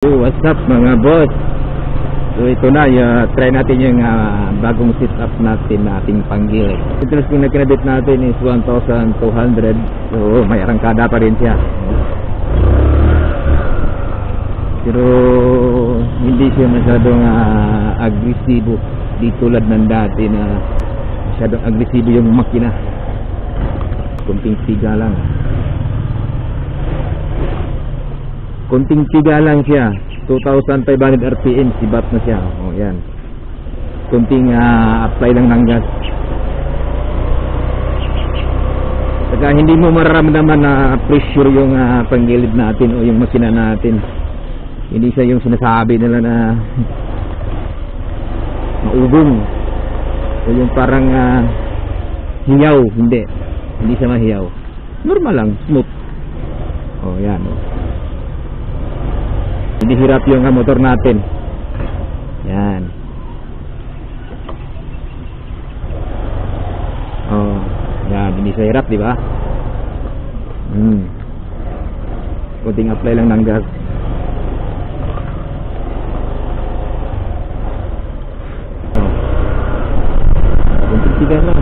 What's up mga boss? So ito na, try natin yung bagong setup natin na ating panggilid. Interest kung na-credit natin is 1,200. So may arangkada pa rin siya. Pero hindi siya masyadong agresibo. Di tulad ng dati na masyadong agresibo yung makina. Kunting tiga lang. Kunting tiga lang siya. 2,500 RPM, sibat na siya. O yan. Kunting apply lang ng gas. Saka hindi mo mararamdaman na pressure yung panggilid natin o yung makina natin. Hindi siya yung sinasabi nila na maugong. O yung parang hiyaw. Hindi siya mahiyaw. Normal lang, smooth. O yan o. Hindi hirap yung motor natin. Yan. Oh, yan, hindi siya hirap, di ba? Kunting apply lang ng gas. Oh. Kunting tiga lang.